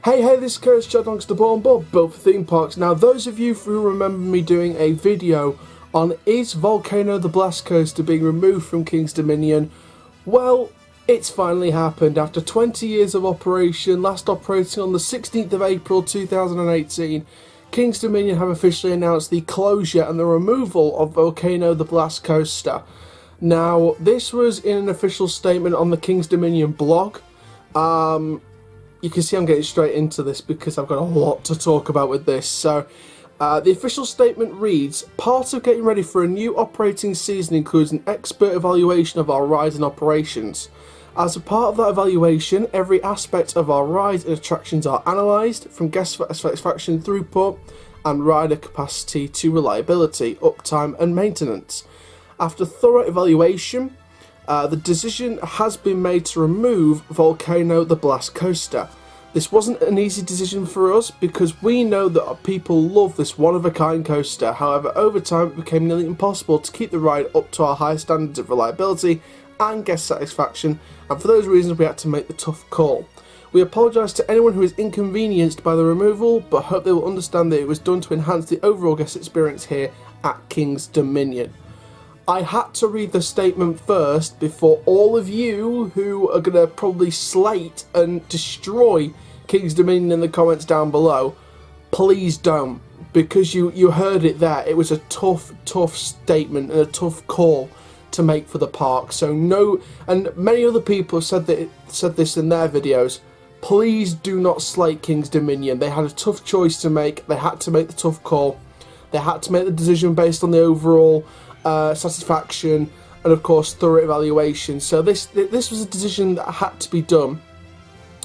Hey, this is Curtis Chaddonk's The Born Bob, built for theme parks. Now, those of you who remember me doing a video on is Volcano the Blast Coaster being removed from King's Dominion, well, it's finally happened. After 20 years of operation, last operating on the 16th of April 2018, King's Dominion have officially announced the closure and the removal of Volcano the Blast Coaster. Now, this was in an official statement on the King's Dominion blog. You can see I'm getting straight into this because I've got a lot to talk about with this. So, the official statement reads, part of getting ready for a new operating season includes an expert evaluation of our rides and operations. As a part of that evaluation, every aspect of our rides and attractions are analysed, from guest satisfaction, throughput, and rider capacity to reliability, uptime and maintenance. After thorough evaluation, the decision has been made to remove Volcano the Blast Coaster. This wasn't an easy decision for us because we know that people love this one-of-a-kind coaster. However, over time it became nearly impossible to keep the ride up to our high standards of reliability and guest satisfaction, and for those reasons we had to make the tough call. We apologise to anyone who is inconvenienced by the removal, but hope they will understand that it was done to enhance the overall guest experience here at King's Dominion. I had to read the statement first before all of you who are going to probably slate and destroy King's Dominion in the comments down below, please don't, because you heard it there. It was a tough statement and a tough call to make for the park. So no, and many other people have said this in their videos, please do not slate King's Dominion. They had a tough choice to make. They had to make the tough call. They had to make the decision based on the overall satisfaction and of course thorough evaluation. So this was a decision that had to be done.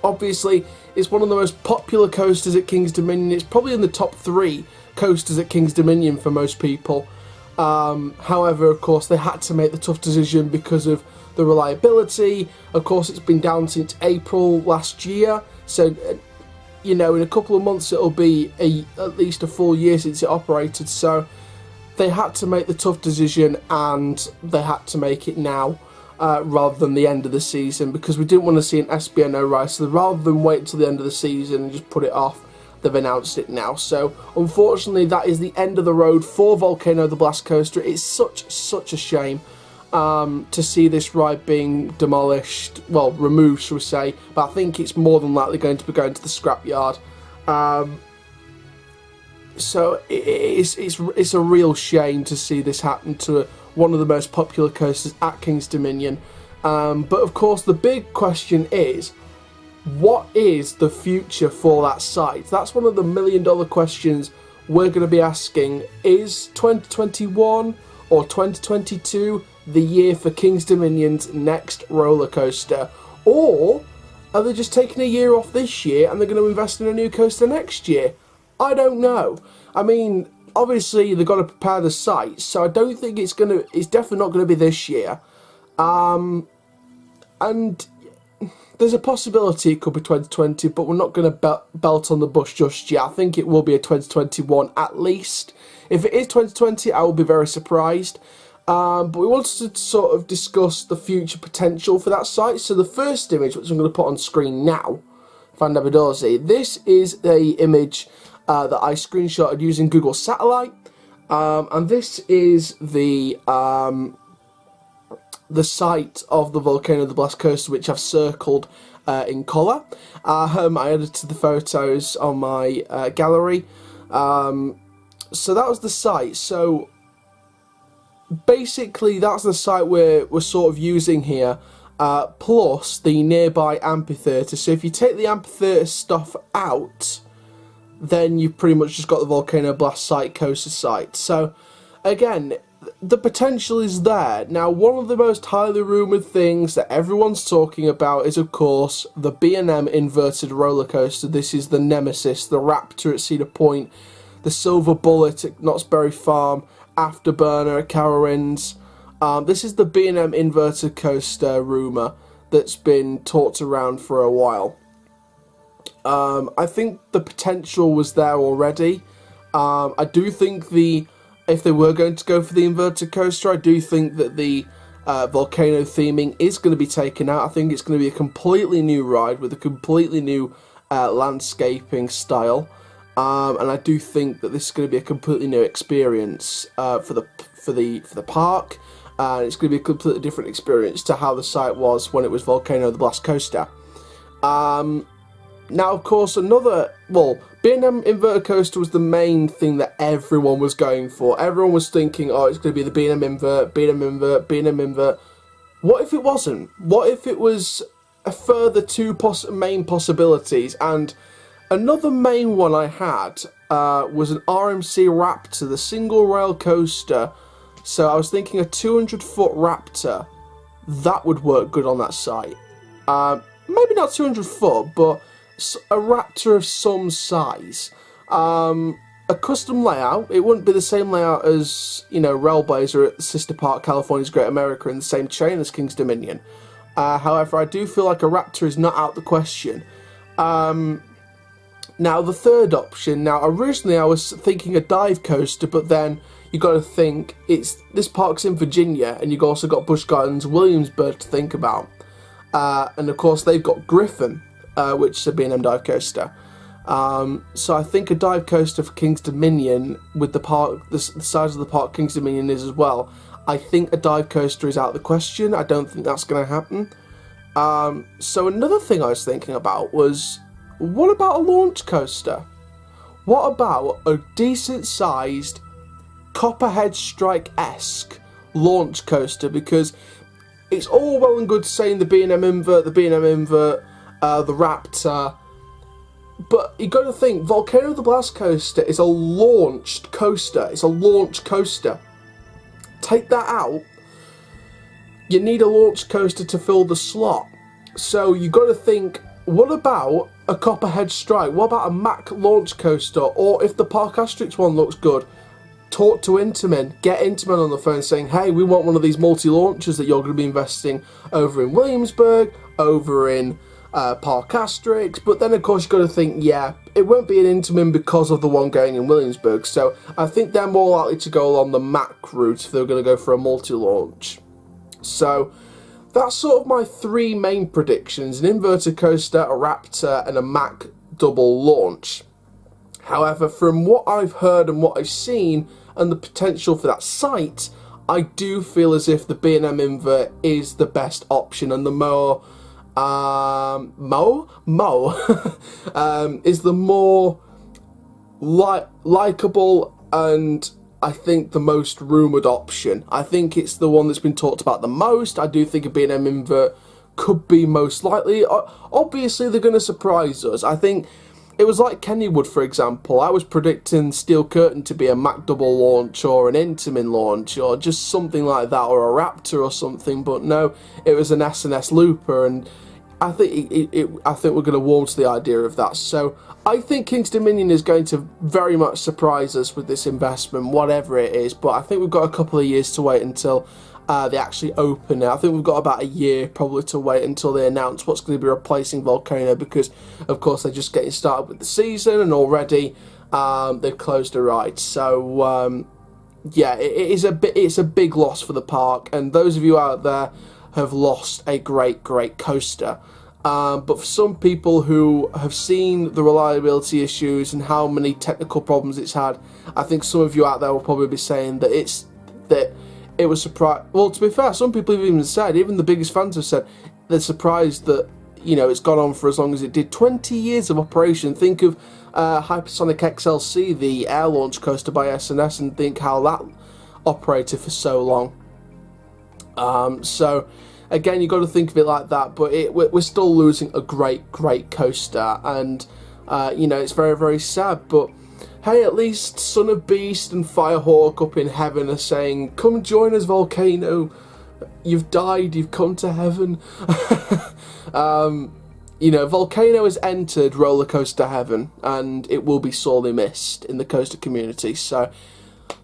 Obviously, it's one of the most popular coasters at King's Dominion. It's probably in the top 3 coasters at King's Dominion for most people. However, of course, they had to make the tough decision because of the reliability. Of course, it's been down since April last year, so you know, in a couple of months it'll be at least a full year since it operated. So they had to make the tough decision, and they had to make it now rather than the end of the season, because we didn't want to see an SBNO ride. So rather than wait until the end of the season and just put it off, they've announced it now. So unfortunately, that is the end of the road for Volcano the Blast Coaster. It's such a shame to see this ride being demolished, well, removed, shall we say, but I think it's more than likely going to be going to the scrapyard. So it's a real shame to see this happen to one of the most popular coasters at King's Dominion. But of course, the big question is, what is the future for that site? That's one of the million-dollar questions we're going to be asking. Is 2021 or 2022 the year for King's Dominion's next roller coaster? Or are they just taking a year off this year and they're going to invest in a new coaster next year? I don't know. I mean, obviously they've got to prepare the site, so I don't think it's definitely not going to be this year. And there's a possibility it could be 2020, but we're not going to belt on the bush just yet. I think it will be a 2021 at least. If it is 2020, I will be very surprised. But we wanted to sort of discuss the future potential for that site. So the first image, which I'm going to put on screen now, Fandabidozi, this is a image that I screenshotted using Google Satellite. And this is the site of the Volcano the Blast Coaster, which I've circled in colour. I edited the photos on my gallery. So that was the site. So basically that's the site we're sort of using here, plus the nearby amphitheatre. So if you take the amphitheatre stuff out, then you've pretty much just got the Volcano Blast site, coaster site. So again, the potential is there. Now, one of the most highly rumoured things that everyone's talking about is, of course, the B&M inverted roller coaster. This is the Nemesis, the Raptor at Cedar Point, the Silver Bullet at Knott's Berry Farm, Afterburner at Carowinds. This is the B&M inverted coaster rumour that's been talked around for a while. I think the potential was there already. I do think if they were going to go for the inverted coaster, I do think that the volcano theming is going to be taken out. I think it's going to be a completely new ride with a completely new landscaping style, and I do think that this is going to be a completely new experience for the park, and it's going to be a completely different experience to how the site was when it was Volcano the Blast Coaster. Now, of course, B&M Inverter Coaster was the main thing that everyone was going for. Everyone was thinking, oh, it's going to be the B&M Invert, B&M Invert, B&M Invert. What if it wasn't? What if it was a further two main possibilities? And another main one I had was an RMC Raptor, the single rail coaster. So I was thinking a 200-foot Raptor, that would work good on that site. Maybe not 200 foot, but a Raptor of some size. A custom layout. It wouldn't be the same layout as, you know, Railblazer at the sister park California's Great America in the same chain as King's Dominion. However, I do feel like a Raptor is not out the question. Now, the third option. Now, originally I was thinking a dive coaster, but then you got to think this park's in Virginia, and you've also got Busch Gardens, Williamsburg to think about. And of course, they've got Griffin, which is a B&M dive coaster. So I think a dive coaster for King's Dominion, with the park, the size of the park King's Dominion is as well. I think a dive coaster is out of the question. I don't think that's going to happen. So another thing I was thinking about was, what about a launch coaster? What about a decent-sized Copperhead Strike-esque launch coaster? Because it's all well and good saying the B&M Invert, the Raptor, but you got to think, Volcano the Blast Coaster is a launched coaster. It's a launch coaster. Take that out, you need a launch coaster to fill the slot. So you got to think, what about a Copperhead Strike? What about a Mack launch coaster? Or if the Park Asterix one looks good, talk to Intamin, get Intamin on the phone saying, hey, we want one of these multi-launchers that you're going to be investing over in Williamsburg, over in Park Asterix. But then, of course, you've got to think, yeah, it won't be an Intamin because of the one going in Williamsburg. So I think they're more likely to go along the Mack route if they're going to go for a multi-launch. So that's sort of my three main predictions: an inverter coaster, a Raptor, and a Mack double launch. However, from what I've heard and what I've seen, and the potential for that site, I do feel as if the B&M Invert is the best option, and the more is the more likeable, and I think the most rumoured option. I think it's the one that's been talked about the most. I do think a B&M Invert could be most likely. Obviously, they're going to surprise us. I think it was like Kennywood, for example. I was predicting Steel Curtain to be a Mack double launch or an Intamin launch or just something like that, or a Raptor or something, but no, it was an S&S Looper, and I think I think we're going to warm to the idea of that. So I think King's Dominion is going to very much surprise us with this investment, whatever it is, but I think we've got a couple of years to wait until they actually open it. I think we've got about a year probably to wait until they announce what's going to be replacing Volcano, because of course they're just getting started with the season, and already they've closed the ride. So yeah, it's a big loss for the park, and those of you out there have lost a great coaster. But for some people who have seen the reliability issues and how many technical problems it's had, I think some of you out there will probably be saying that it was surprised. Well, to be fair, some people have even said, even the biggest fans have said, they're surprised that, you know, it's gone on for as long as it did. 20 years of operation. Think of Hypersonic XLC, the air launch coaster by S&S, and think how that operated for so long. So again, you've got to think of it like that, but we're still losing a great coaster, and you know, it's very sad. But hey, at least Son of Beast and Firehawk up in heaven are saying, come join us, Volcano, you've died, you've come to heaven. You know, Volcano has entered roller coaster heaven, and it will be sorely missed in the coaster community. So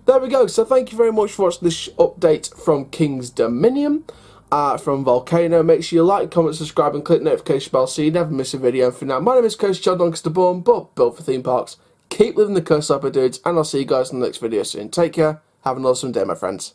there we go. So thank you very much for watching this update from King's Dominion, from Volcano. Make sure you like, comment, subscribe, and click the notification bell so you never miss a video. And for now, my name is Coach John Doncaster Bourne, but built for theme parks. Keep living the coast up, dudes, and I'll see you guys in the next video soon. Take care. Have an awesome day, my friends.